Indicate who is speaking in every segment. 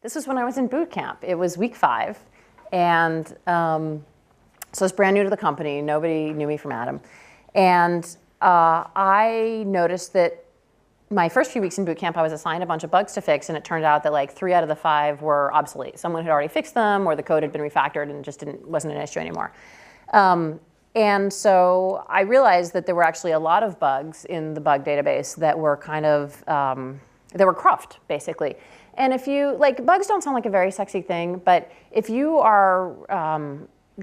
Speaker 1: This was when I was in boot camp. It was week 5, and so I was brand new to the company. Nobody knew me from Adam. And I noticed that my first few weeks in boot camp, I was assigned a bunch of bugs to fix, and it turned out that like 3 out of the 5 were obsolete. Someone had already fixed them, or the code had been refactored and just wasn't an issue anymore. And so I realized that there were actually a lot of bugs in the bug database that were kind of, they were cruft, basically. And if you, like, bugs don't sound like a very sexy thing, but if you are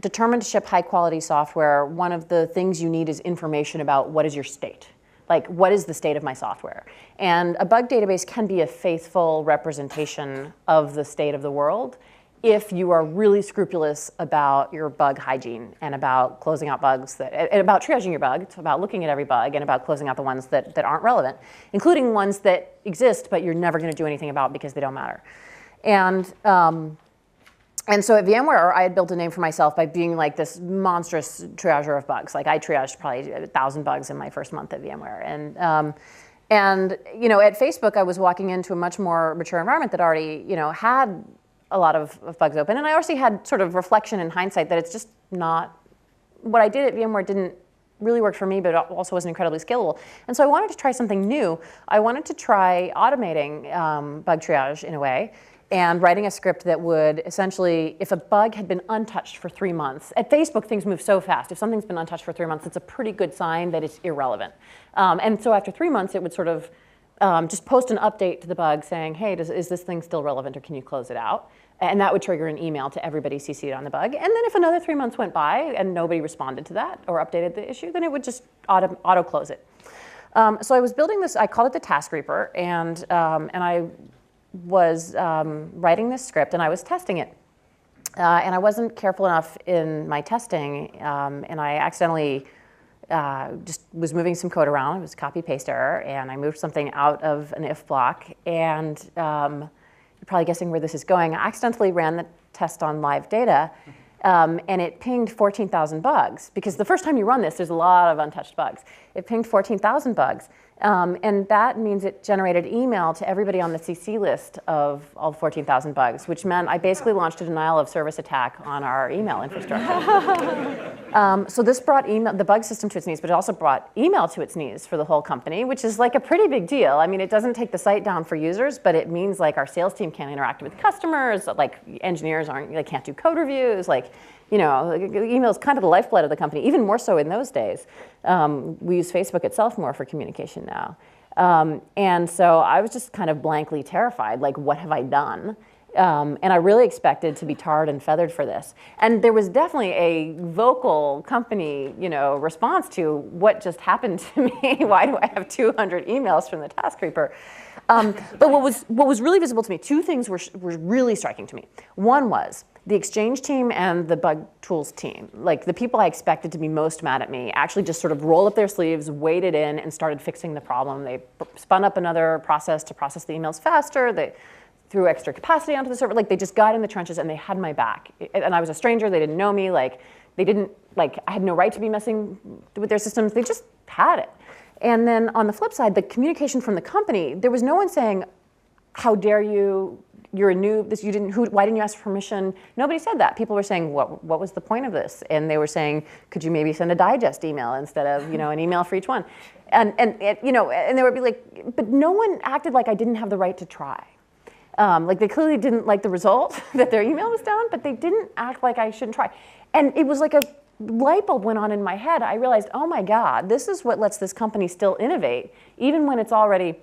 Speaker 1: determined to ship high quality software, one of the things you need is information about what is your state. Like, what is the state of my software? And a bug database can be a faithful representation of the state of the world if you are really scrupulous about your bug hygiene and about closing out bugs, and about triaging your bug. It's about looking at every bug and about closing out the ones that aren't relevant, including ones that exist but you're never going to do anything about because they don't matter. And so at VMware, I had built a name for myself by being like this monstrous triager of bugs. Like I triaged probably 1,000 bugs in my first month at VMware. And you know, at Facebook, I was walking into a much more mature environment that already, you know, had a lot of bugs open. And I also had sort of reflection in hindsight that it's just not, what I did at VMware didn't really work for me, but also wasn't incredibly scalable. And so I wanted to try something new. I wanted to try automating bug triage in a way, and writing a script that would essentially, if a bug had been untouched for 3 months, at Facebook things move so fast. If something's been untouched for 3 months, it's a pretty good sign that it's irrelevant. And so after 3 months, it would sort of just post an update to the bug saying, hey, is this thing still relevant, or can you close it out? And that would trigger an email to everybody CC'd on the bug. And then if another 3 months went by and nobody responded to that or updated the issue, then it would just auto close it. So I was building this, I called it the Task Reaper, and I was writing this script and I was testing it. And I wasn't careful enough in my testing, and I accidentally just was moving some code around. It was a copy-paste error, and I moved something out of an if block, and you're probably guessing where this is going. I accidentally ran the test on live data, and it pinged 14,000 bugs, because the first time you run this, there's a lot of untouched bugs. It pinged 14,000 bugs. And that means it generated email to everybody on the CC list of all 14,000 bugs, which meant I basically launched a denial of service attack on our email infrastructure. So this brought the bug system to its knees, but it also brought email to its knees for the whole company, which is like a pretty big deal. I mean, it doesn't take the site down for users, but it means like our sales team can't interact with customers, like engineers can't do code reviews, like, you know, email is kind of the lifeblood of the company, even more so in those days. We use Facebook itself more for communication now. And so I was just kind of blankly terrified, like, what have I done? And I really expected to be tarred and feathered for this. And there was definitely a vocal company, you know, response to what just happened to me. Why do I have 200 emails from the Task Reaper? But what was really visible to me, 2 things were really striking to me. One was the Exchange team and the bug tools team, like the people I expected to be most mad at me, actually just sort of rolled up their sleeves, waded in, and started fixing the problem. They spun up another process to process the emails faster. They threw extra capacity onto the server. Like, they just got in the trenches and they had my back. And I was a stranger. They didn't know me. Like, they didn't, like, I had no right to be messing with their systems. They just had it. And then on the flip side, the communication from the company, there was no one saying, how dare you? You're a noob. Why didn't you ask for permission? Nobody said that. People were saying, what was the point of this? And they were saying, could you maybe send a digest email instead of, you know, an email for each one? And you know, and they would be like, but no one acted like I didn't have the right to try. Like, they clearly didn't like the result that their email was down, but they didn't act like I shouldn't try. And it was like a light bulb went on in my head. I realized, oh my God, this is what lets this company still innovate, even when it's already,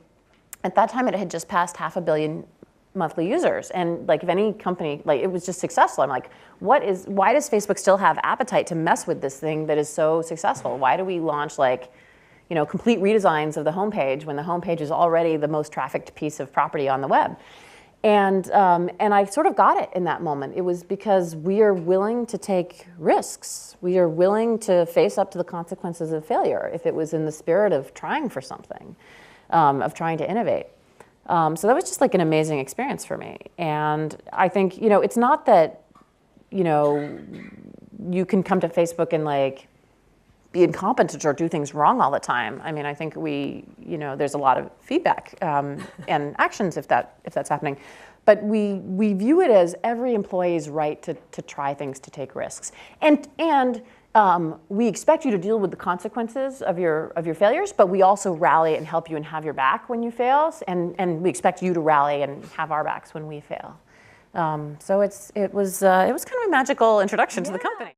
Speaker 1: at that time it had just passed 500 million monthly users. And like, if any company, like, it was just successful. I'm like, why does Facebook still have appetite to mess with this thing that is so successful? Why do we launch, like, you know, complete redesigns of the homepage when the homepage is already the most trafficked piece of property on the web? And I sort of got it in that moment. It was because we are willing to take risks. We are willing to face up to the consequences of failure if it was in the spirit of trying for something, of trying to innovate. So that was just like an amazing experience for me. And I think, you know, it's not that, you know, you can come to Facebook and like be incompetent or do things wrong all the time. I mean, I think there's a lot of feedback and actions if that's happening. But we view it as every employee's right to try things, to take risks. And we expect you to deal with the consequences of your failures, but we also rally and help you and have your back when you fail, and we expect you to rally and have our backs when we fail. So it was kind of a magical introduction to the company.